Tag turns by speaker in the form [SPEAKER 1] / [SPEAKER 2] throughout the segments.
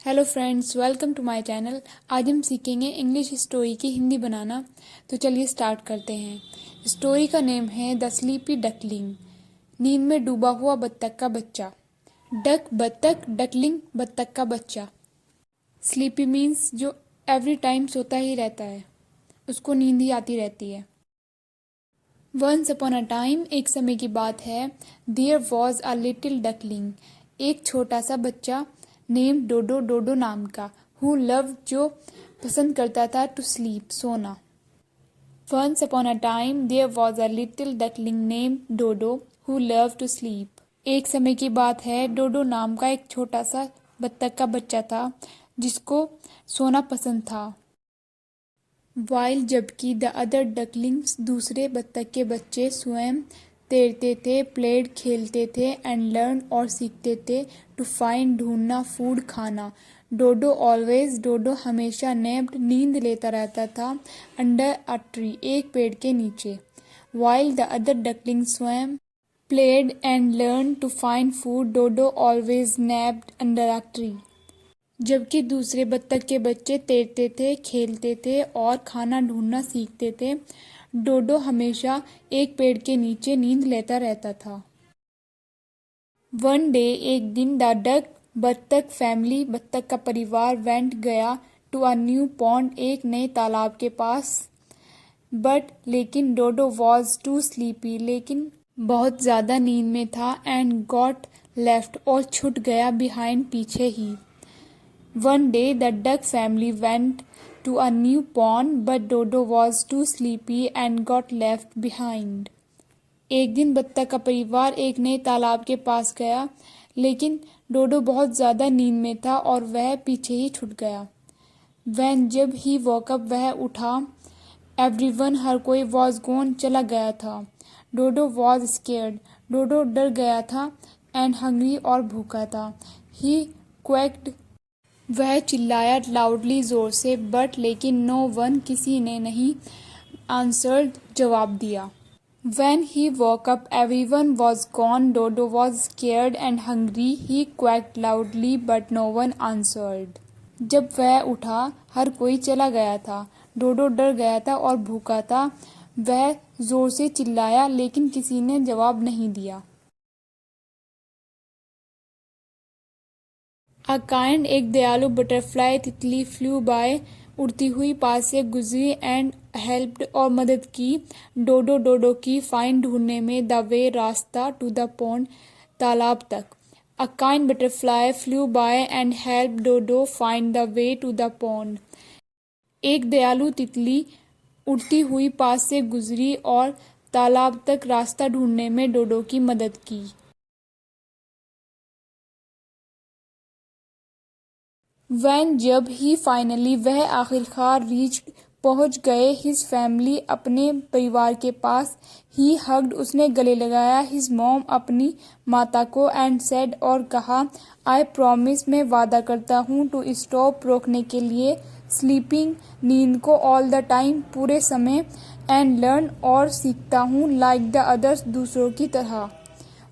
[SPEAKER 1] Hello friends, welcome to my channel. आज हम सीखेंगे इंग्लिश स्टोरी की हिंदी बनाना। तो चलिए स्टार्ट करते हैं। स्टोरी का नेम है द स्लीपी डकलिंग। नींद में डूबा हुआ बत्तख का बच्चा। डक बत्तख, डकलिंग बत्तख का बच्चा। स्लीपी मीन्स जो एवरी टाइम सोता ही रहता है, उसको नींद ही आती रहती है। वंस अपॉन अ टाइम, एक समय की बात है। There was a little duckling, एक छोटा सा बच्चा नेम डोडो, डोडो नाम का, हु लव, जो पसंद करता था, टू स्लीप, सोना। Once upon a time there was a little duckling name Dodo who love to sleep, एक समय की बात है। डोडो नाम का एक छोटा सा बत्तख का बच्चा था जिसको सोना पसंद था। वाइल, जबकि द अदर डकलिंग्स, दूसरे बत्तख के बच्चे, स्वयं तैरते थे, प्लेड, खेलते थे, एंड लर्न, और सीखते थे, टू फाइंड, ढूंढना, फूड, खाना। डोडो ऑलवेज, डोडो हमेशा, नेप्ड, नींद लेता रहता था, अंडर अ ट्री, एक पेड़ के नीचे। While the other ducklings swam played and learn to find food, Dodo always napped under a tree, जबकि दूसरे बत्तख के बच्चे तैरते थे, खेलते थे और खाना ढूंढना सीखते थे। डोडो हमेशा एक पेड़ के नीचे नींद लेता रहता था। वन डे, एक दिन, द डक, बत्तख फैमिली, बत्तख का परिवार, वेंट, गया, टू अ न्यू पॉन्ड, एक नए तालाब के पास। बट, लेकिन, डोडो वॉज टू स्लीपी, लेकिन बहुत ज्यादा नींद में था, एंड गॉट लेफ्ट, और छूट गया, बिहाइंड, पीछे ही। One day the duck family went to a new pond, but Dodo was too sleepy and got left behind. एक दिन बत्तख का परिवार एक नए तालाब के पास गया, लेकिन डोडो बहुत ज्यादा नींद में था और वह पीछे ही छूट गया। When, जब ही woke up, वह उठा, everyone, हर कोई, was gone, चला गया था। डोडो was scared, डोडो डर गया था, and hungry, और भूखा था। He quaked, वह चिल्लाया, लाउडली, जोर से, बट, लेकिन, नो वन, किसी ने नहीं, आंसर्ड, जवाब दिया। When he woke up, everyone was gone. Dodo was scared and hungry. He quacked loudly, but no one answered. जब वह उठा, हर कोई चला गया था। डोडो डर गया था और भूखा था। वह जोर से चिल्लाया, लेकिन किसी ने जवाब नहीं दिया। अ काइंड, एक दयालु बटरफ्लाई, तितली, फ्लू बाय, उड़ती हुई पास से गुजरी, एंड हेल्प्ड, और मदद की, डोडो, डोडो की, फाइंड, ढूंढने में, द वे, रास्ता, टू द पॉन्ड, तालाब तक। A kind butterfly flew by and help Dodo find the way to the pond, एक दयालु तितली उड़ती हुई पास से गुजरी और तालाब तक रास्ता ढूंढने में डोडो की मदद की। वैन, जब ही, फाइनली, वह आखिरकार, रीच्ड, पहुंच गए, हिज फैमिली, अपने परिवार के पास। ही हग्ड, उसने गले लगाया, हिज मॉम, अपनी माता को, एंड सेड, और कहा, आई प्रॉमिस, मैं वादा करता हूँ, टू स्टॉप, रोकने के लिए, स्लीपिंग, नींद को, ऑल द टाइम, पूरे समय, एंड लर्न, और सीखता हूँ, लाइक द अदर्स, दूसरों की तरह।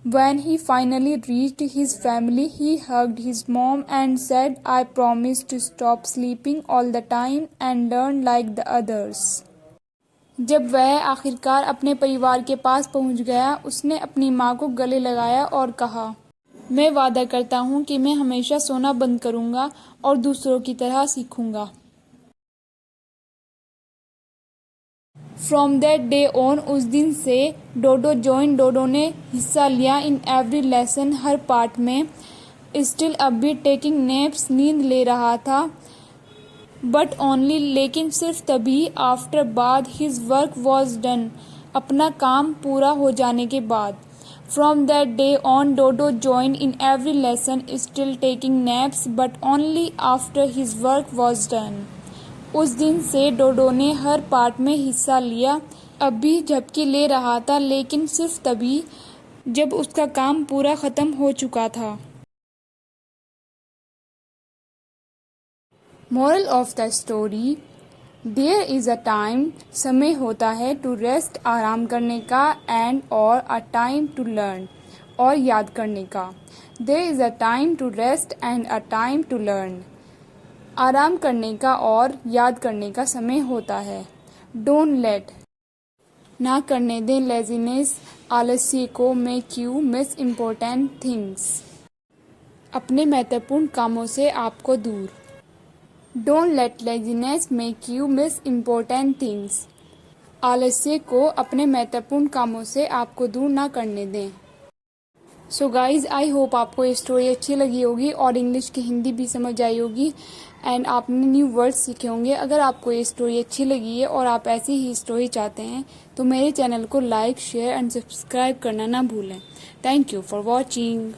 [SPEAKER 1] When he finally reached his family, he hugged his mom and said, I promise to stop sleeping all the time and learn like the others. जब वह आखिरकार अपने परिवार के पास पहुंच गया, उसने अपनी माँ को गले लगाया और कहा, मैं वादा करता हूँ कि मैं हमेशा सोना बंद करूँगा और दूसरों की तरह सीखूँगा। फ्रॉम दैट डे ऑन, उस दिन से, डोडो जॉइन, डोडो ने हिस्सा लिया, इन एवरी लेसन, हर पार्ट में, स्टिल अब भी, टेकिंग नैप्स, नींद ले रहा था, बट ओनली, लेकिन सिर्फ तभी, आफ्टर, बाद, हिज वर्क वॉज डन, अपना काम पूरा हो जाने के बाद। From that day on, Dodo join in every lesson, still taking naps, but only after his work was done. उस दिन से डोडो ने हर पार्ट में हिस्सा लिया, अब भी झपकी ले रहा था, लेकिन सिर्फ तभी जब उसका काम पूरा खत्म हो चुका था। Moral of the story, there is a time, समय होता है, टू रेस्ट, आराम करने का, एंड, और, अ टाइम टू लर्न, और याद करने का। There is a time to rest and a time to learn. आराम करने का और याद करने का समय होता है। डोंट लेट, ना करने दें लेजीनेस, आलस्य को, make you miss important things, अपने महत्वपूर्ण कामों से आपको दूर। Don't let laziness make you miss important things, आलस्य को अपने महत्वपूर्ण कामों से आपको दूर ना करने दें। सो गाइज, आई होप आपको ये स्टोरी अच्छी लगी होगी और इंग्लिश की हिंदी भी समझ आई होगी एंड आपने न्यू वर्ड्स सीखे होंगे। अगर आपको ये स्टोरी अच्छी लगी है और आप ऐसी ही स्टोरी चाहते हैं तो मेरे चैनल को लाइक, शेयर एंड सब्सक्राइब करना ना भूलें। Thank you for watching.